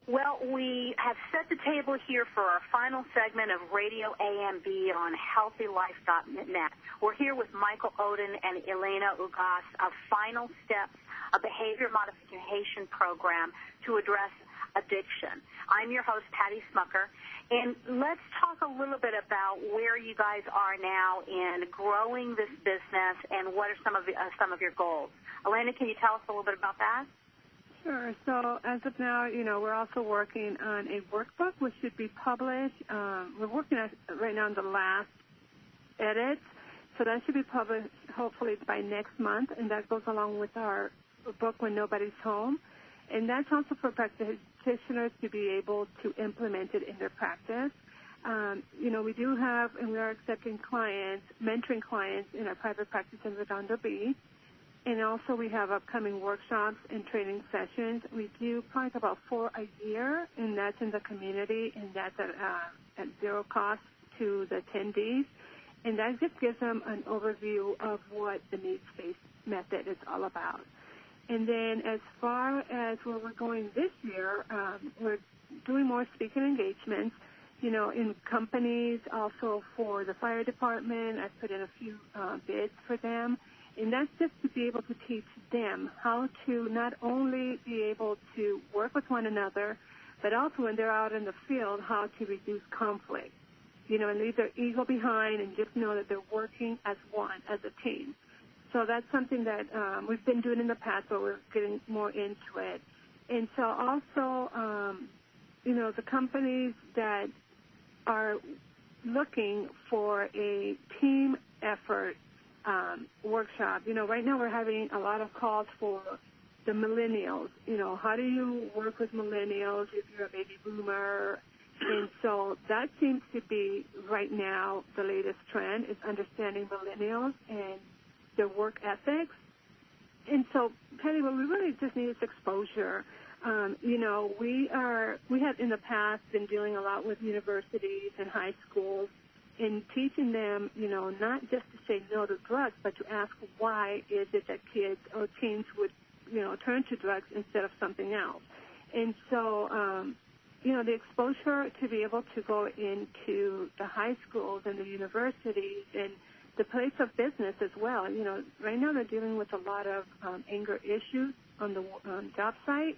Well, we have set the table here for our final segment of Radio AMB on HealthyLife.net. We're here with Michael Oden and Alina Ugas of Final Steps, a behavior modification program to address addiction. I'm your host, Patty Schmucker, and let's talk a little bit about where you guys are now in growing this business and what are some of your goals. Alina, can you tell us a little bit about that? Sure. So as of now, we're also working on a workbook which should be published. We're working right now on the last edit, so that should be published hopefully by next month, and that goes along with our book When Nobody's Home. And that's also for practitioners to be able to implement it in their practice. We do have, and we are accepting clients, mentoring clients in our private practice in Redondo Beach. And also we have upcoming workshops and training sessions. We do probably about 4 a year, and that's in the community, and that's at zero cost to the attendees. And that just gives them an overview of what the needs-based method is all about. And then as far as where we're going this year, we're doing more speaking engagements, in companies, also for the fire department. I've put in a few bids for them. And that's just to be able to teach them how to not only be able to work with one another, but also when they're out in the field, how to reduce conflict, and leave their ego behind and just know that they're working as one, as a team. So that's something that we've been doing in the past, but we're getting more into it. And so also, the companies that are looking for a team effort workshop. Right now we're having a lot of calls for the millennials. How do you work with millennials if you're a baby boomer? And so that seems to be right now the latest trend is understanding millennials and their work ethics. And so, Patty, what we really just need is exposure. We have in the past been dealing a lot with universities and high schools in teaching them, not just to say no to drugs, but to ask why is it that kids or teens would, turn to drugs instead of something else. And so, the exposure to be able to go into the high schools and the universities and the place of business as well. Right now they're dealing with a lot of anger issues on the job site.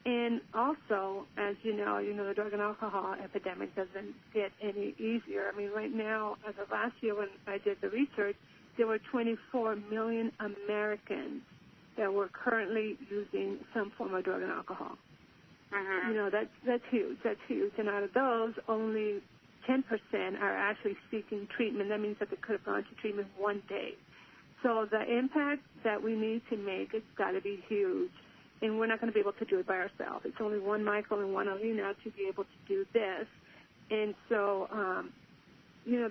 And also, as you know, the drug and alcohol epidemic doesn't get any easier. I mean, right now, as of last year when I did the research, there were 24 million Americans that were currently using some form of drug and alcohol. Mm-hmm. That's huge. That's huge. And out of those, only 10% are actually seeking treatment. That means that they could have gone to treatment one day. So the impact that we need to make has got to be huge. And we're not going to be able to do it by ourselves. It's only one Michael and one Alina to be able to do this. And so,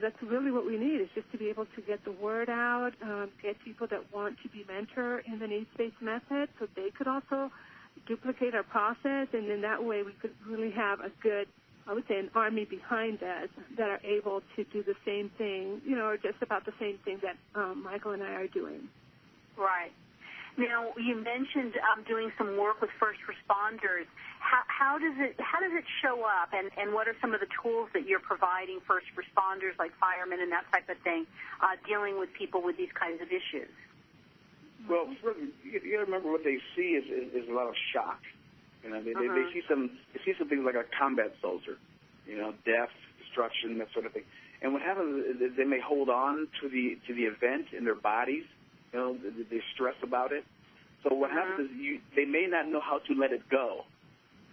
that's really what we need is just to be able to get the word out, get people that want to be mentored in the needs-based method so they could also duplicate our process. And then that way we could really have a good, I would say, an army behind us that are able to do the same thing, or just about the same thing that Michael and I are doing. Right. Now, you mentioned doing some work with first responders. How does it show up, and what are some of the tools that you're providing first responders like firemen and that type of thing, dealing with people with these kinds of issues? Well, you got to remember what they see is a lot of shock. They see some things like a combat soldier, death, destruction, that sort of thing. And what happens is they may hold on to the event in their bodies. They stress about it. So what happens is they may not know how to let it go.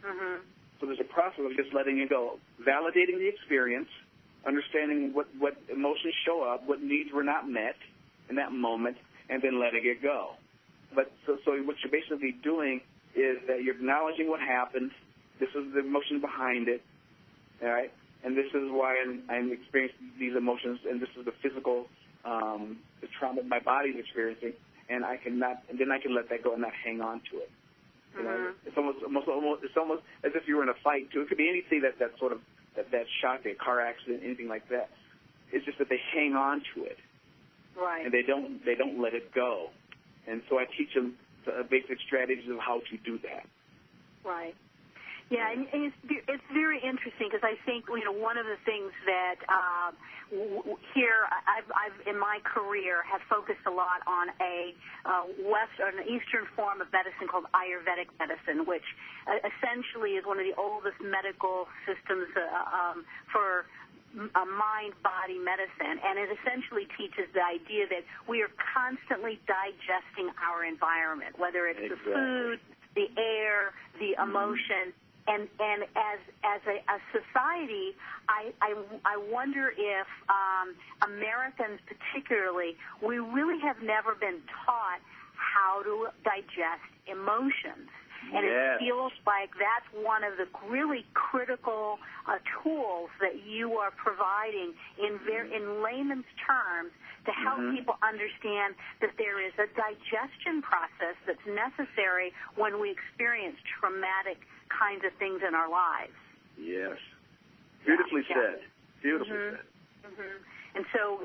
Mm-hmm. So there's a process of just letting it go, validating the experience, understanding what emotions show up, what needs were not met in that moment, and then letting it go. But so what you're basically doing is that you're acknowledging what happened. This is the emotion behind it, all right? And this is why I'm experiencing these emotions, and this is the physical the trauma my body's experiencing, and then I can let that go and not hang on to it. It's almost as if you were in a fight too. It could be anything that shock, a car accident, anything like that. It's just that they hang on to it, right? And they don't let it go. And so I teach them the basic strategies of how to do that. Right. Yeah, and it's very interesting because I think one of the things that here I've in my career have focused a lot on an Eastern form of medicine called Ayurvedic medicine, which essentially is one of the oldest medical systems for mind-body medicine, and it essentially teaches the idea that we are constantly digesting our environment, whether it's the food, the air, the emotion. And as a society, I wonder if Americans particularly, we really have never been taught how to digest emotions. And it feels like that's one of the really critical tools that you are providing in layman's terms to help people understand that there is a digestion process that's necessary when we experience traumatic kinds of things in our lives. Yes. Beautifully said. Beautifully said. Mm-hmm. And so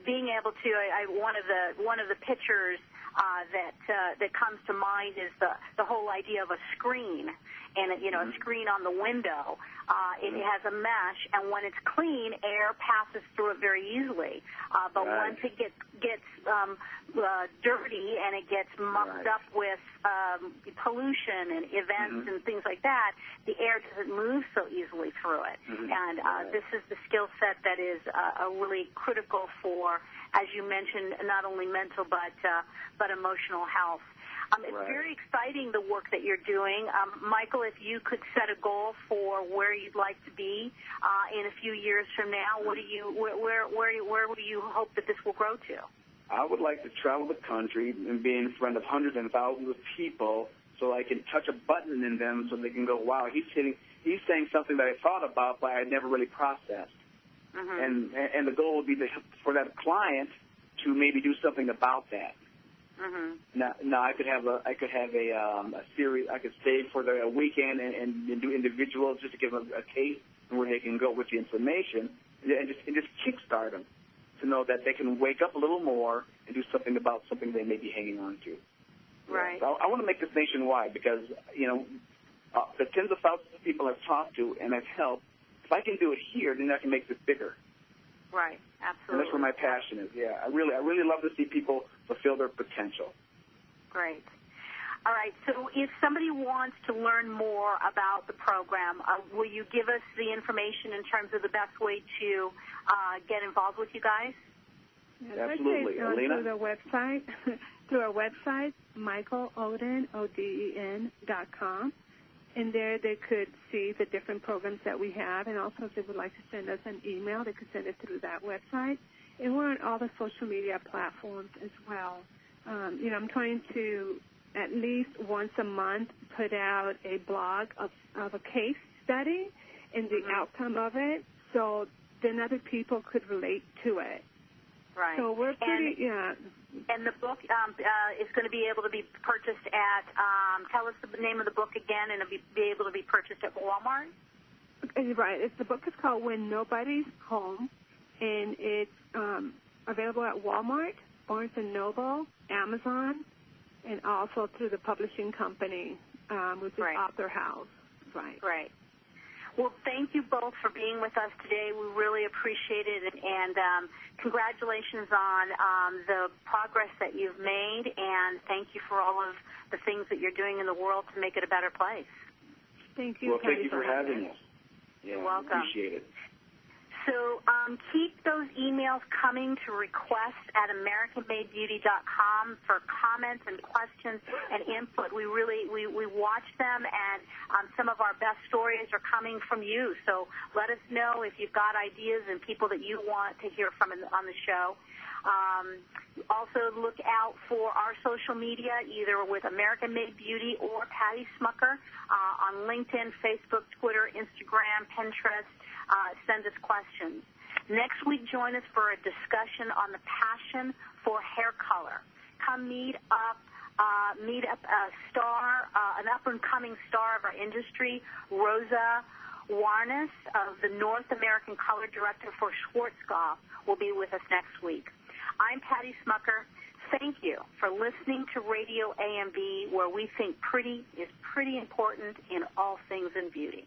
being able to, one of the pictures that comes to mind is the whole idea of a screen, and a screen on the window. It has a mesh, and when it's clean, air passes through it very easily. But once it gets dirty and it gets mucked up with pollution and events and things like that, the air doesn't move so easily through it. And this is the skill set that is really critical for, as you mentioned, not only mental but emotional health. It's very exciting, the work that you're doing. Michael, if you could set a goal for where you'd like to be in a few years from now, where would you hope that this will grow to? I would like to travel the country and be in front of hundreds and thousands of people so I can touch a button in them so they can go, wow, he's saying something that I thought about but I had never really processed. Mm-hmm. And the goal would be for that client to maybe do something about that. Mm-hmm. Now I could have a series. I could stay for the weekend and do individuals just to give them a case where they can go with the information and just kickstart them to know that they can wake up a little more and do something about something they may be hanging on to. Right. So I want to make this nationwide because, the tens of thousands of people I've talked to and I've helped, if I can do it here, then I can make this bigger. Right, absolutely. And that's where my passion is, yeah. I really love to see people fulfill their potential. Great. All right, so if somebody wants to learn more about the program, will you give us the information in terms of the best way to get involved with you guys? Yes, absolutely. Alina? Through our website, Michael Oden, ODEN.com. And there they could see the different programs that we have, and also if they would like to send us an email, they could send it through that website. And we're on all the social media platforms as well. I'm trying to at least once a month put out a blog of a case study and the outcome of it, so then other people could relate to it. Right. So we're pretty, And the book is going to be able to be purchased at, tell us the name of the book again, and it'll be able to be purchased at Walmart? Right. The book is called When Nobody's Home, and it's available at Walmart, Barnes & Noble, Amazon, and also through the publishing company, which is Author House. Right. Right. Well, thank you both for being with us today. We really appreciate it, and congratulations on the progress that you've made, and thank you for all of the things that you're doing in the world to make it a better place. Thank you. Well, thank you for having us. You're welcome. Appreciate it. So keep those emails coming to request@AmericanMadeBeauty.com for comments and questions and input. We watch them, and some of our best stories are coming from you. So let us know if you've got ideas and people that you want to hear from on the show. Also look out for our social media, either with American Made Beauty or Patty Schmucker on LinkedIn, Facebook, Twitter, Instagram, Pinterest. Send us questions. Next week, join us for a discussion on the passion for hair color. Come meet up a star, an up-and-coming star of our industry, Rosa Warnes, of the North American Color Director for Schwarzkopf, will be with us next week. I'm Patty Schmucker. Thank you for listening to Radio AMB, where we think pretty is pretty important in all things in beauty.